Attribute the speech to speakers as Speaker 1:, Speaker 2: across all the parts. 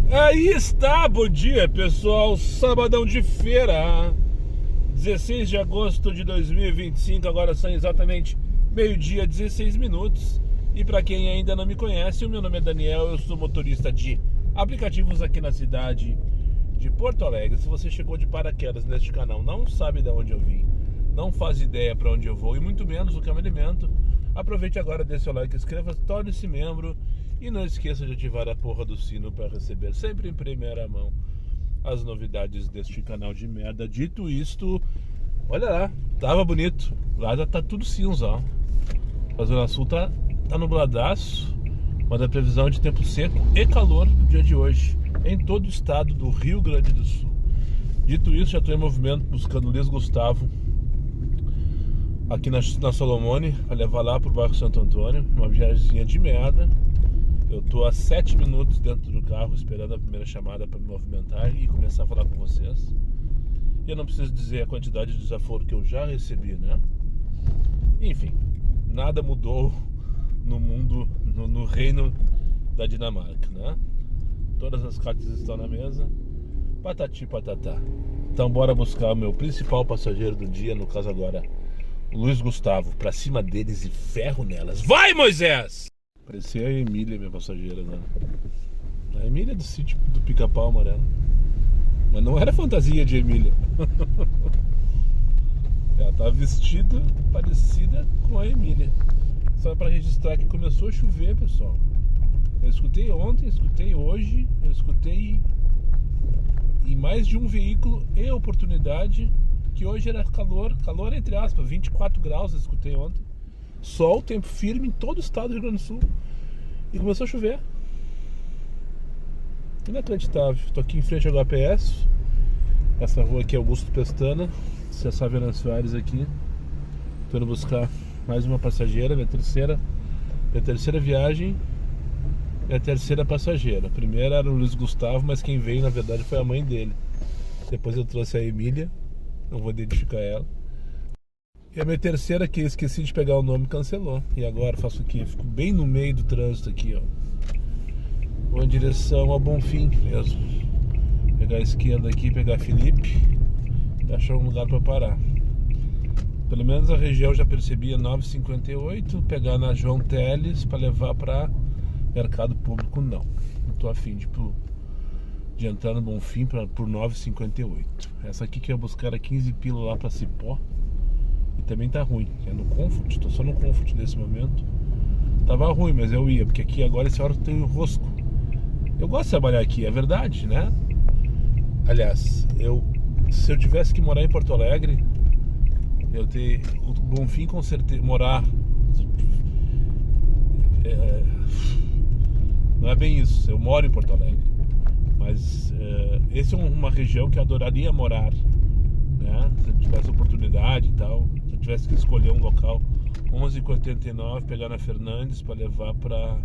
Speaker 1: Aí está, bom dia pessoal, sabadão de feira, 16 de agosto de 2025, agora são exatamente meio-dia, 16 minutos. E para quem ainda não me conhece, o meu nome é Daniel, eu sou motorista de aplicativos aqui na cidade de Porto Alegre. Se você chegou de paraquedas neste canal, não sabe de onde eu vim, não faz ideia para onde eu vou e muito menos o que eu me alimento, aproveite agora, dê seu like, inscreva, torne-se membro. E não esqueça de ativar a porra do sino para receber sempre em primeira mão as novidades deste canal de merda. Dito isto, olha lá, tava bonito. Lá tá tudo cinza, ó. A Zona Sul tá nubladaço, mas a previsão de tempo seco e calor no dia de hoje em todo o estado do Rio Grande do Sul. Dito isso, já estou em movimento buscando o Luiz Gustavo aqui na Solomone para levar lá pro bairro Santo Antônio. Uma viagemzinha de merda. Eu tô há 7 minutos dentro do carro esperando a primeira chamada para me movimentar e começar a falar com vocês. E eu não preciso dizer a quantidade de desaforo que eu já recebi, né? Enfim, nada mudou no mundo, no reino da Dinamarca, né? Todas as cartas estão na mesa, patati patatá. Então bora buscar o meu principal passageiro do dia, no caso agora, o Luiz Gustavo, pra cima deles e ferro nelas. Vai, Moisés! Parecia a Emília, minha passageira, né? A Emília do sítio do Pica-Pau Amarelo. Mas não era fantasia de Emília. Ela tá vestida parecida com a Emília. Só para registrar que começou a chover, pessoal. Eu escutei ontem, escutei hoje, eu escutei em mais de um veículo e oportunidade que hoje era calor entre aspas, 24 graus, eu escutei ontem. Sol, tempo firme em todo o estado do Rio Grande do Sul. E começou a chover. Inacreditável. Estou aqui em frente ao HPS. Essa rua aqui é Augusto Pestana. Acessar Venâncio Aires aqui. Estou indo buscar mais uma passageira. Minha terceira viagem. E a terceira passageira. A primeira era o Luiz Gustavo, mas quem veio na verdade foi a mãe dele. Depois eu trouxe a Emília. Não vou identificar ela. E a minha terceira, que eu esqueci de pegar o nome, cancelou. E agora faço o quê? Fico bem no meio do trânsito aqui, ó. Vou em direção ao Bonfim mesmo. Pegar a esquerda aqui, pegar Felipe e achar um lugar para parar. Pelo menos a região já percebia 9,58. Pegar na João Teles para levar para mercado público, não. Não tô afim de entrar no Bonfim por 9,58. Essa aqui que eu ia buscar era 15 pila lá para Cipó. E também tá ruim, é no Comfort, tô só no Comfort nesse momento. Tava ruim, mas eu ia, porque aqui agora essa hora tem o rosco. Eu gosto de trabalhar aqui, é verdade, né? Aliás, se eu tivesse que morar em Porto Alegre, o Bonfim com certeza, morar... não é bem isso, eu moro em Porto Alegre. Mas essa é uma região que eu adoraria morar, né? Se eu tivesse oportunidade e tal, se eu tivesse que escolher um local, 11h49, pegar na Fernandes para levar para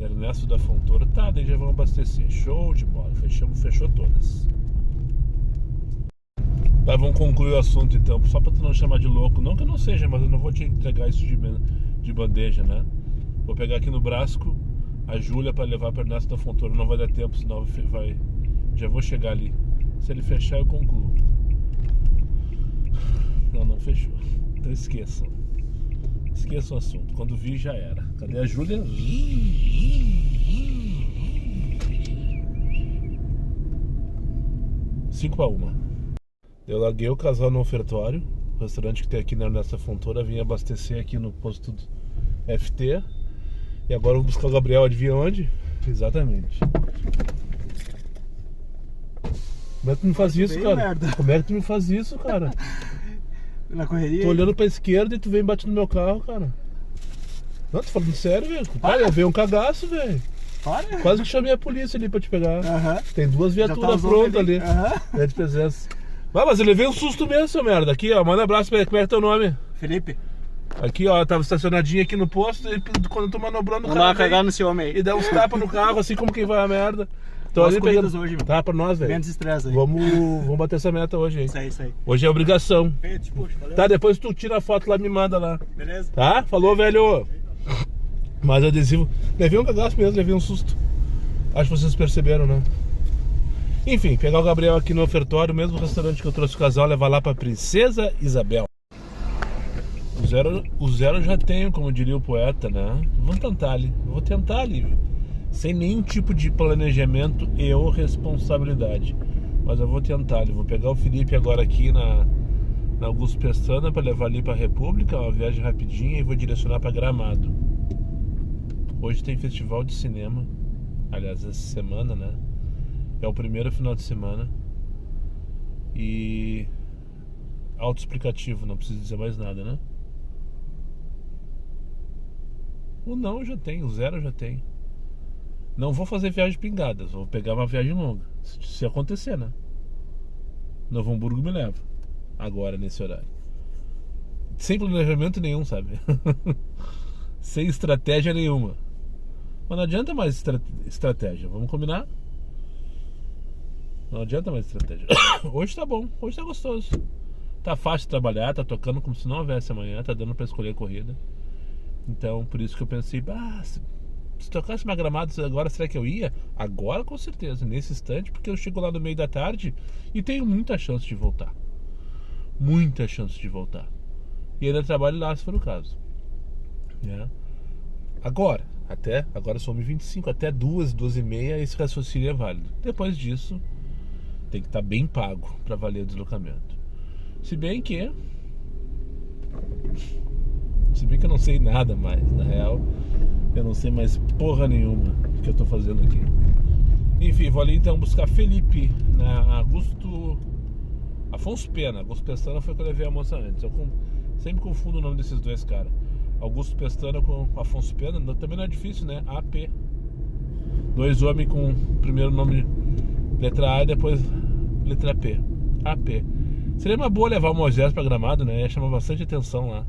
Speaker 1: Ernesto da Fontoura, tá, daí já vamos abastecer, show de bola, fechou todas. Tá, vamos concluir o assunto então, só para tu não chamar de louco, não que eu não seja, mas eu não vou te entregar isso de bandeja, né? Vou pegar aqui no Brasco a Júlia para levar para Ernesto da Fontoura, não vai dar tempo, senão já vou chegar ali. Se ele fechar eu concluo. Não fechou. Então esqueçam o assunto. Quando vi já era. Cadê a Júlia? 5-1. Eu larguei o casal no ofertório, o restaurante que tem aqui na Ernesto da Fontoura. Vim abastecer aqui no posto FT. E agora eu vou buscar o Gabriel, adivinha onde? Exatamente. Como é que tu me faz isso, cara? Merda. Como é que tu me faz isso, cara?
Speaker 2: Na correria?
Speaker 1: Tô olhando pra esquerda e tu vem batendo no meu carro, cara. Não, tô falando sério, velho. Cara, veio um cagaço, velho.
Speaker 2: Para.
Speaker 1: Quase que chamei a polícia ali pra te pegar.
Speaker 2: Tem
Speaker 1: 2 viaturas prontas ali. É de presença. Mas eu levei um susto mesmo, seu merda. Aqui, ó, manda um abraço pra ele. Como é que é teu nome?
Speaker 2: Felipe.
Speaker 1: Aqui, ó, tava estacionadinho aqui no posto e quando eu tô manobrando o carro.
Speaker 2: Vamos cagar nesse homem aí.
Speaker 1: E dá uns tapas no carro, assim como quem vai a merda.
Speaker 2: Então, as corridas hoje, meu.
Speaker 1: Tá, pra nós, velho.
Speaker 2: Menos estresse aí.
Speaker 1: Vamos bater essa meta hoje, hein?
Speaker 2: Isso aí.
Speaker 1: Hoje é obrigação.
Speaker 2: Puxa, valeu.
Speaker 1: Tá, depois tu tira a foto lá e me manda lá.
Speaker 2: Beleza?
Speaker 1: Tá? Falou, velho. Mas adesivo. Levei um cagaço mesmo, levei um susto. Acho que vocês perceberam, né? Enfim, pegar o Gabriel aqui no ofertório, o mesmo restaurante que eu trouxe o casal, levar lá pra Princesa Isabel. O zero eu já tenho, como diria o poeta, né? Vou tentar ali, sem nenhum tipo de planejamento e ou responsabilidade. Mas eu vou tentar ali. Vou pegar o Felipe agora aqui na Augusto Pestana para levar ali pra República, uma viagem rapidinha, e vou direcionar para Gramado. Hoje tem festival de cinema. Aliás, essa semana, né? É o primeiro final de semana. E autoexplicativo, não preciso dizer mais nada, né? O não eu já tenho, o zero eu já tenho. Não vou fazer viagem pingadas, vou pegar uma viagem longa. Se acontecer, né? Novo Hamburgo me leva. Agora, nesse horário. Sem planejamento nenhum, sabe? Sem estratégia nenhuma. Mas não adianta mais estratégia, vamos combinar? Não adianta mais estratégia. Hoje tá bom, hoje tá gostoso. Tá fácil de trabalhar, tá tocando como se não houvesse amanhã, tá dando pra escolher a corrida. Então, por isso que eu pensei, se tocasse uma Gramado agora, será que eu ia? Agora, com certeza, nesse instante, porque eu chego lá no meio da tarde e tenho muita chance de voltar. Muita chance de voltar. E ainda trabalho lá, se for o caso. Agora são 1h25, até 2h30, esse raciocínio é válido. Depois disso, tem que estar bem pago para valer o deslocamento. Se bem que eu não sei nada mais. Na real, eu não sei mais porra nenhuma que eu tô fazendo aqui. Enfim, vou ali então buscar Felipe na Afonso Pena. Augusto Pestana foi que eu levei a moça antes. Eu sempre confundo o nome desses dois caras. Augusto Pestana com Afonso Pena. Também não é difícil, né? AP. Dois homens com primeiro nome letra A e depois letra P. AP. Seria uma boa levar o Moisés pra Gramado, né? Ia chamar bastante atenção lá.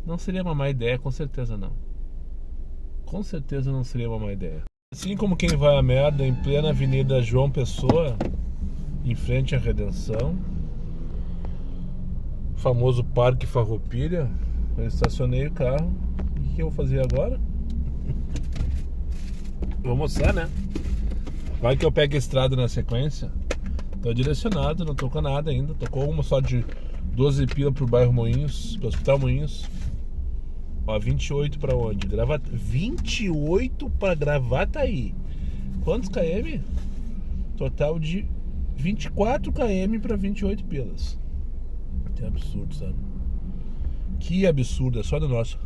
Speaker 1: Não seria uma má ideia, com certeza não. Com certeza não seria uma má ideia. Assim como quem vai à merda em plena Avenida João Pessoa, em frente à Redenção, famoso Parque Farroupilha, eu estacionei o carro. O que eu vou fazer agora? Vou almoçar, né? Vai que eu pego a estrada na sequência. Tô direcionado, não tô com nada ainda. Tô com uma só de 12 pila pro bairro Moinhos, pro Hospital Moinhos. Ó, 28 pra onde? 28 pra Gravataí. Quantos km? Total de 24 km pra 28 pilas. Que absurdo, sabe? Que absurdo, é só do nosso.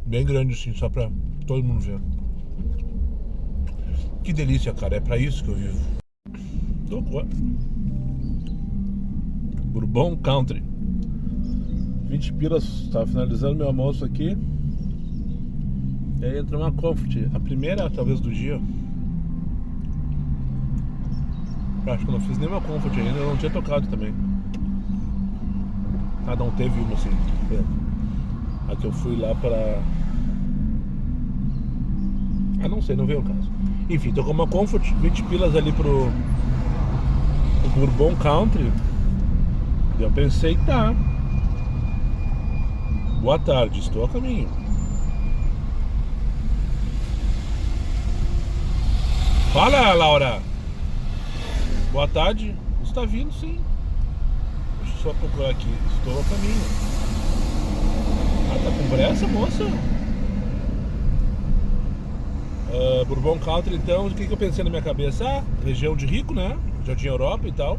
Speaker 1: Bem grande assim, só pra todo mundo ver. Que delícia, cara, é pra isso que eu vivo. Bourbon Country. 20 pilas, tava finalizando meu almoço aqui. E aí entra uma Comfort, a primeira talvez do dia. Acho que eu não fiz nenhuma Comfort ainda, eu não tinha tocado também. Não teve uma assim. A que eu fui lá para... não sei, não veio o caso. Enfim, tô com uma Comfort, 20 pilas ali pro Bourbon Country. E eu pensei, tá. Boa tarde, estou a caminho. Fala, Laura. Boa tarde. Está vindo, sim. Deixa eu só procurar aqui. Estou a caminho. Tá com pressa, moça? Bourbon Country, então, o que eu pensei na minha cabeça? Região de rico, né? Jardim Europa e tal.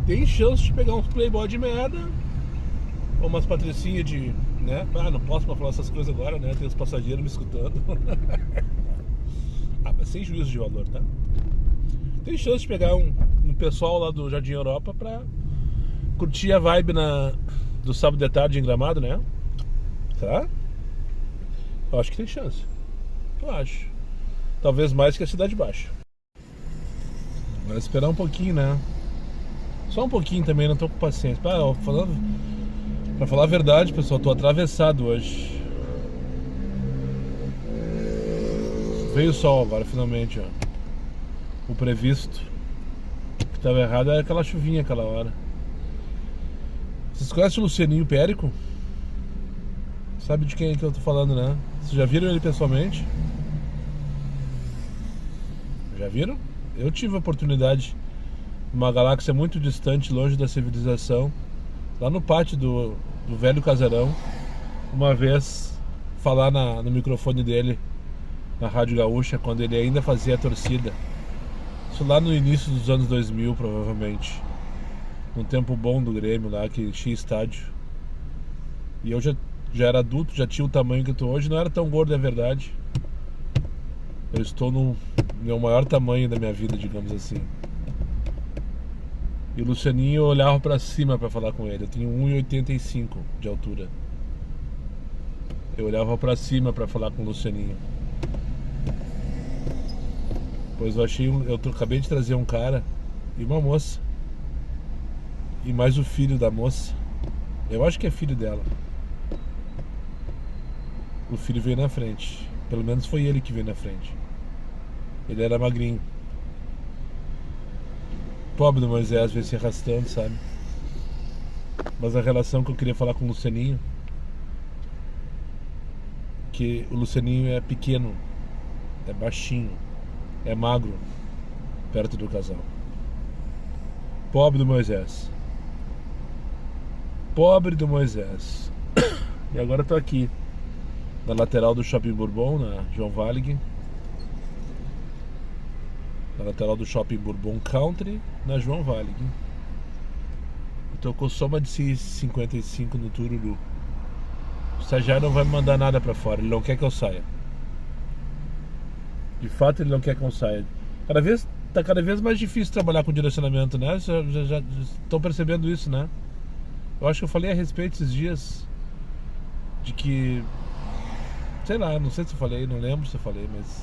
Speaker 1: Tem chance de pegar uns playboy de merda, ou umas patricinhas de, né? Não posso mais falar essas coisas agora, né? Tem os passageiros me escutando. Mas sem juízo de valor, tá? Tem chance de pegar um pessoal lá do Jardim Europa pra curtir a vibe do sábado de tarde em Gramado, né? Tá? Eu acho que tem chance. Eu acho. Talvez mais que a Cidade Baixa. Vai esperar um pouquinho, né? Só um pouquinho também, não tô com paciência. Pra falar a verdade, pessoal, tô atravessado hoje. Veio o sol agora, finalmente, ó. O previsto. O que tava errado era aquela chuvinha aquela hora. Vocês conhecem o Lucianinho Périco? Sabe de quem é que eu tô falando, né? Vocês já viram ele pessoalmente? Já viram? Eu tive a oportunidade, numa galáxia muito distante, longe da civilização, lá no pátio do velho casarão, uma vez falar no microfone dele, na Rádio Gaúcha, quando ele ainda fazia a torcida. Isso lá no início dos anos 2000, provavelmente. Um tempo bom do Grêmio lá, que enchia estádio. E eu já era adulto, já tinha o tamanho que eu tô hoje, não era tão gordo, é verdade. Eu estou no meu maior tamanho da minha vida, digamos assim. E o Lucianinho, eu olhava pra cima pra falar com ele. Eu tenho 1,85 de altura. Eu olhava pra cima pra falar com o Lucianinho. Pois eu acabei de trazer um cara e uma moça. E mais o filho da moça. Eu acho que é filho dela. O filho veio na frente. Pelo menos foi ele que veio na frente. Ele era magrinho. Pobre do Moisés veio se arrastando, sabe? Mas a relação que eu queria falar com o Lucianinho, que o Lucianinho é pequeno, é baixinho, é magro, perto do casal. Pobre do Moisés. Pobre do Moisés. E agora eu tô aqui na lateral do Shopping Bourbon, na João Valig. Na lateral do Shopping Bourbon Country, na João Valig. Tô com soma de 55 no Tururu. O estagiário não vai me mandar nada pra fora, ele não quer que eu saia. De fato, ele não quer que eu saia. Tá cada vez mais difícil trabalhar com direcionamento, né? Já estão percebendo isso, né? Eu acho que eu falei a respeito esses dias de que, sei lá, não sei se eu falei, não lembro se eu falei, mas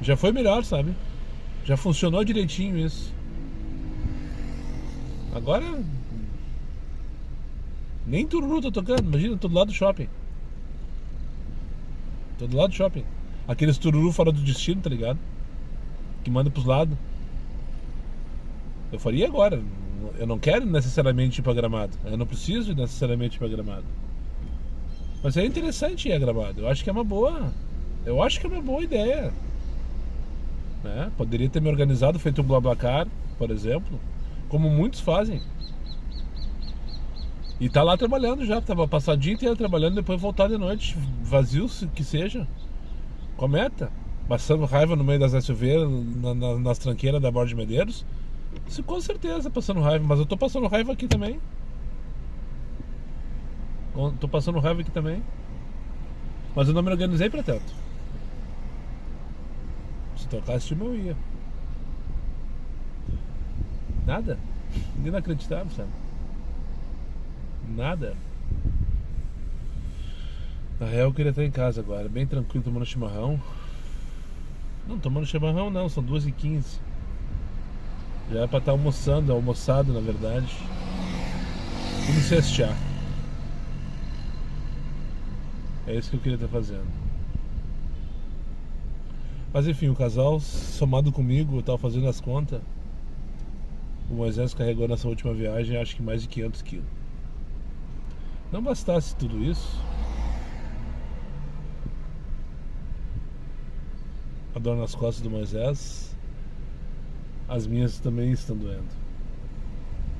Speaker 1: já foi melhor, sabe? Já funcionou direitinho isso. Agora nem Tururu tô tocando, imagina, tô do lado do shopping. Tô do lado do shopping. Aqueles Tururu fora do destino, tá ligado? Que manda pros lados. Eu faria agora. Eu não quero necessariamente ir pra Gramado. Eu não preciso necessariamente ir pra Gramado. Mas é interessante ir a Gramado. Eu acho que é uma boa. Eu acho que é uma boa ideia. Né? Poderia ter me organizado, feito um BlaBlaCar, por exemplo, como muitos fazem. E tá lá trabalhando já. Tava passado o dia inteiro trabalhando, depois voltar de noite, vazio que seja. Cometa. Passando raiva no meio das SUV, nas tranqueiras da Borda de Medeiros. Isso, com certeza, passando raiva. Mas eu tô passando raiva aqui também. Tô passando raiva aqui também. Mas eu não me organizei pra tanto. Se tocasse time eu ia. Nada. Inacreditável, sabe? Nada. Na real eu queria estar em casa agora, bem tranquilo, tomando chimarrão. Não, tomando chimarrão não, são 2h15. Já é pra estar almoçado na verdade. E me cestear. É isso que eu queria estar fazendo. Mas enfim, o casal somado comigo, eu tava fazendo as contas. O Moisés carregou nessa última viagem acho que mais de 500 quilos. Não bastasse tudo isso, a dor nas costas do Moisés, as minhas também estão doendo.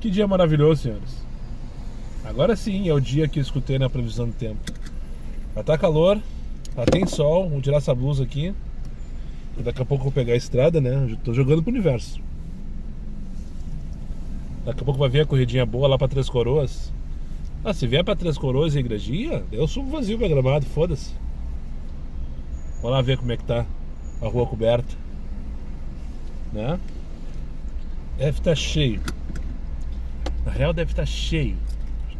Speaker 1: Que dia maravilhoso, senhores. Agora sim é o dia que eu escutei na previsão do tempo. Já tá calor, já tem sol. Vou tirar essa blusa aqui. Daqui a pouco eu vou pegar a estrada, né? Eu tô jogando pro universo. Daqui a pouco vai vir a corridinha boa lá pra Três Coroas. Ah, se vier pra Três Coroas e Igrejinha, eu subo vazio pra Gramado, foda-se. Vamos lá ver como é que tá a rua coberta, né? Deve estar cheio. Na real deve estar cheio,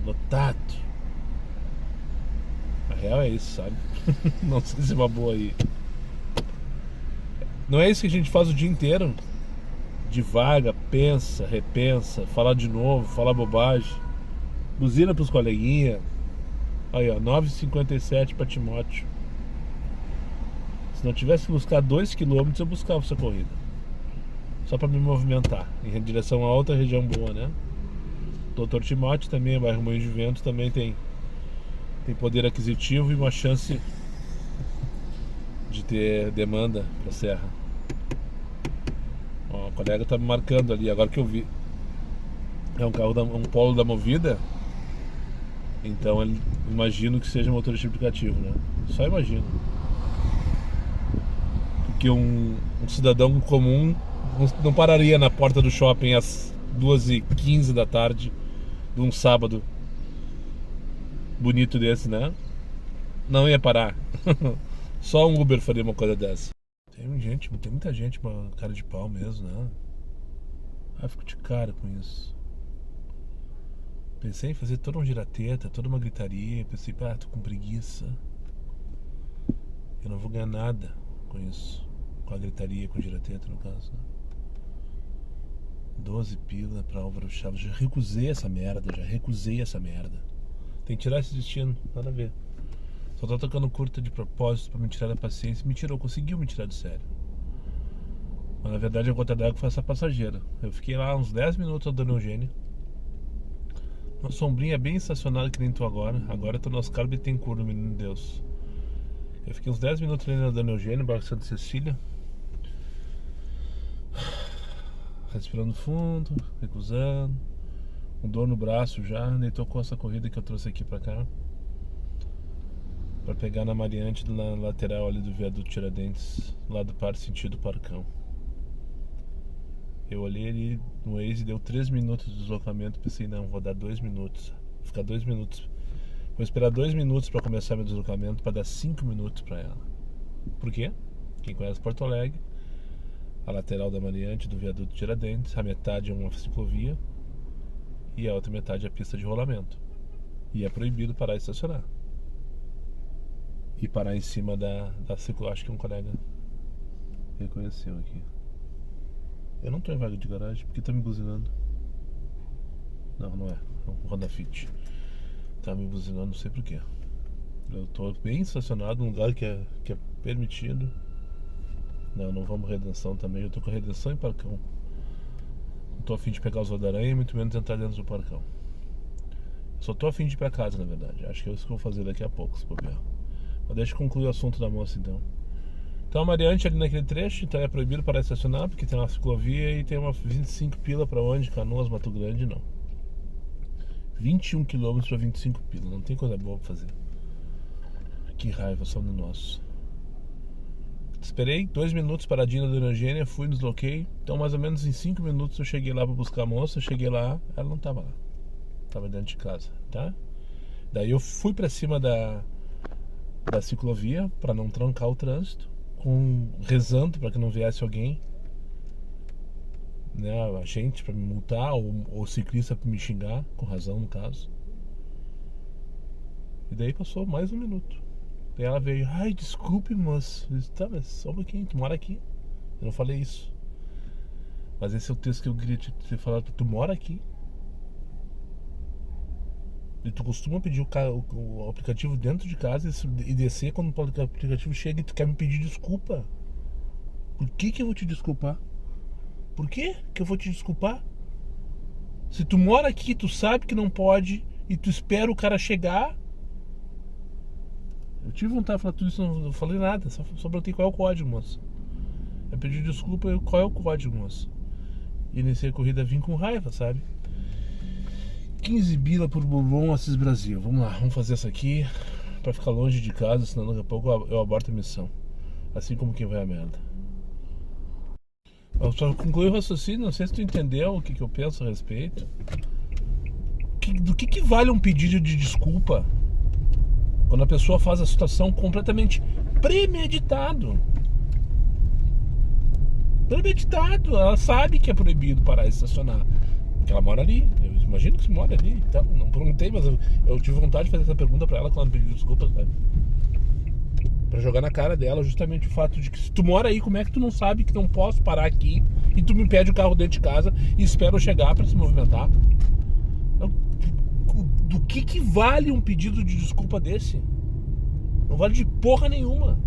Speaker 1: lotado. Na real é isso, sabe? Não sei se é uma boa aí. Não é isso que a gente faz o dia inteiro? Divaga, pensa, repensa, fala de novo, fala bobagem, buzina pros coleguinha. Aí ó, 9h57 pra Timóteo. Se não tivesse que buscar 2 km, eu buscava essa corrida. Só pra me movimentar em direção a outra região boa, né? Doutor Timóteo também, bairro Moinho de Vento, também tem poder aquisitivo e uma chance de ter demanda pra serra. Ó, o colega tá me marcando ali, agora que eu vi. É um carro, um Polo da Movida. Então eu imagino que seja um motorista aplicativo, né? Só imagino. Porque um cidadão comum não pararia na porta do shopping às 2h15 da tarde de um sábado bonito desse, né? Não ia parar. Só um Uber faria uma coisa dessa. Tem muita gente com cara de pau mesmo, né? Ah, fico de cara com isso. Pensei em fazer toda uma girateta, toda uma gritaria. Pensei, tô com preguiça. Eu não vou ganhar nada com isso. Com a gritaria, com a girateta no caso, né? 12 pila pra Álvaro Chaves. Já recusei essa merda. Tem que tirar esse destino, nada a ver. Só tá tocando curta de propósito pra me tirar da paciência. Me tirou, conseguiu me tirar de sério. Mas na verdade a gota d'água foi essa passageira. Eu fiquei lá uns 10 minutos ao Dona Eugênia. Uma sombrinha bem estacionada que nem tu agora. Agora eu tô no Oscar Bittencourt, no Menino Deus. Eu fiquei uns 10 minutos ali na Dona Eugênia, bairro Santa Cecília. Respirando fundo, recusando. Com dor no braço já. Nem tô com essa corrida que eu trouxe aqui pra cá. Pra pegar na Mariante na lateral ali do viaduto Tiradentes. Lá do sentido Parcão. Eu olhei ali no Waze, deu 3 minutos de deslocamento. Pensei, não, vou dar 2 minutos. Vou ficar 2 minutos. Vou esperar 2 minutos pra começar meu deslocamento, pra dar 5 minutos pra ela. Por quê? Quem conhece Porto Alegre, a lateral da Mariante do viaduto Tiradentes, a metade é uma ciclovia e a outra metade é a pista de rolamento. E é proibido parar e estacionar. E parar em cima da ciclovia. Acho que um colega reconheceu aqui. Eu não tô em vaga de garagem, porque tá me buzinando. Não é. É um Honda Fit. Tá me buzinando, não sei porquê. Eu tô bem estacionado num lugar que é permitido. Não vamos Redenção também. Eu tô com a Redenção em Parcão. Não tô a fim de pegar os Rodaranha e muito menos entrar dentro do Parcão. Só tô a fim de ir pra casa, na verdade. Acho que é isso que eu vou fazer daqui a pouco, se bobear. Mas deixa eu concluir o assunto da moça, então. Então a Mariante ali naquele trecho, então é proibido parar de estacionar, porque tem uma ciclovia e tem uma 25 pila pra onde? Canoas, Mato Grande, não. 21 km pra 25 pila, não tem coisa boa pra fazer. Que raiva, só no nosso. Esperei 2 minutos paradinha na Dona Eugênia, fui, desloquei. Então mais ou menos em 5 minutos eu cheguei lá pra buscar a moça. Eu cheguei lá, ela não tava lá. Tava dentro de casa, tá? Daí eu fui pra cima da ciclovia pra não trancar o trânsito, rezando pra que não viesse alguém, né, a gente pra me multar ou ciclista pra me xingar, com razão no caso. E daí passou mais 1 minuto. Daí ela veio, ai, desculpe, moço. Eu disse, tá, mas só um pouquinho, tu mora aqui. Eu não falei isso. Mas esse é o texto que eu queria te falar. Tu mora aqui. E tu costuma pedir o aplicativo dentro de casa e descer quando o aplicativo chega e tu quer me pedir desculpa. Por que eu vou te desculpar? Por que eu vou te desculpar? Se tu mora aqui, tu sabe que não pode e tu espera o cara chegar. Eu tive vontade de falar tudo isso, não falei nada. Só botei qual é o código, moço. Eu pedi desculpa, qual é o código, moço? E iniciei a corrida, vim com raiva, sabe? 15 bila por Bourbon Assis Brasil. Vamos lá, vamos fazer essa aqui pra ficar longe de casa, senão daqui a pouco eu aborto a missão. Assim como quem vai a merda. Eu só concluí o raciocínio, não sei se tu entendeu o que eu penso a respeito. Do que vale um pedido de desculpa quando a pessoa faz a situação completamente premeditado? Premeditado, ela sabe que é proibido parar e estacionar. Porque ela mora ali, eu imagino que você mora ali, então, não perguntei, mas eu tive vontade de fazer essa pergunta pra ela quando ela me pediu desculpas, sabe? Pra jogar na cara dela justamente o fato de que se tu mora aí, como é que tu não sabe que não posso parar aqui e tu me pede o carro dentro de casa e espera eu chegar pra se movimentar? Do que vale um pedido de desculpa desse? Não vale de porra nenhuma.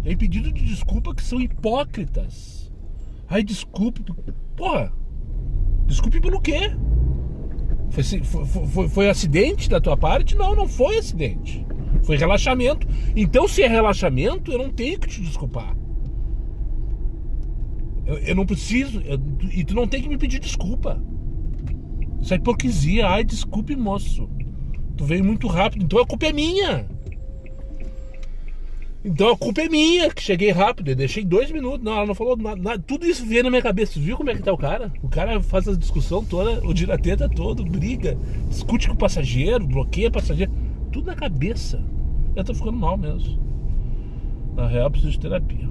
Speaker 1: Tem pedido de desculpa que são hipócritas. Ai, desculpe. Porra, desculpe pelo quê? Foi acidente da tua parte? Não, não foi acidente. Foi relaxamento. Então, se é relaxamento, eu não tenho que te desculpar. Eu não preciso. E tu não tem que me pedir desculpa. Isso é hipocrisia. Ai, desculpe, moço. Tu veio muito rápido. Então a culpa é minha. Então a culpa é minha, que cheguei rápido. Eu deixei 2 minutos. Não, ela não falou nada. Tudo isso veio na minha cabeça. Tu viu como é que tá o cara? O cara faz a discussão toda, o dirateta todo, briga, discute com o passageiro, bloqueia o passageiro. Tudo na cabeça. Eu tô ficando mal mesmo. Na real, eu preciso de terapia.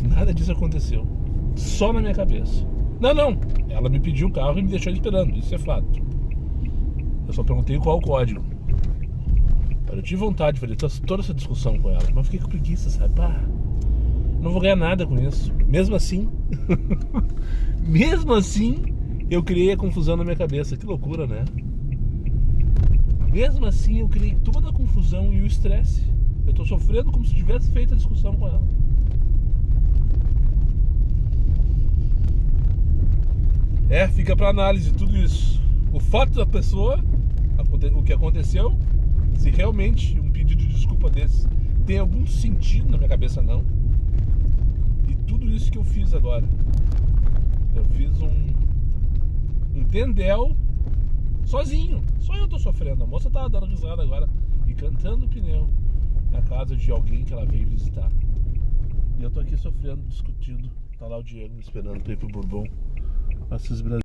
Speaker 1: Nada disso aconteceu. Só na minha cabeça. Não. Ela me pediu um carro e me deixou esperando. Isso é fato. Eu só perguntei qual o código. Eu tive vontade de fazer toda essa discussão com ela, mas fiquei com preguiça, sabe? Pá, não vou ganhar nada com isso. Mesmo assim, eu criei a confusão na minha cabeça. Que loucura, né? Mesmo assim, eu criei toda a confusão e o estresse. Eu tô sofrendo como se tivesse feito a discussão com ela. Fica pra análise tudo isso. O fato da pessoa, o que aconteceu, se realmente um pedido de desculpa desse tem algum sentido na minha cabeça, não. E tudo isso que eu fiz agora, eu fiz um tendel sozinho. Só eu tô sofrendo. A moça tava dando risada agora e cantando pneu na casa de alguém que ela veio visitar. E eu tô aqui sofrendo, discutindo. Tá lá o Diego me esperando pra ir pro Bourbon. Assis Brasil.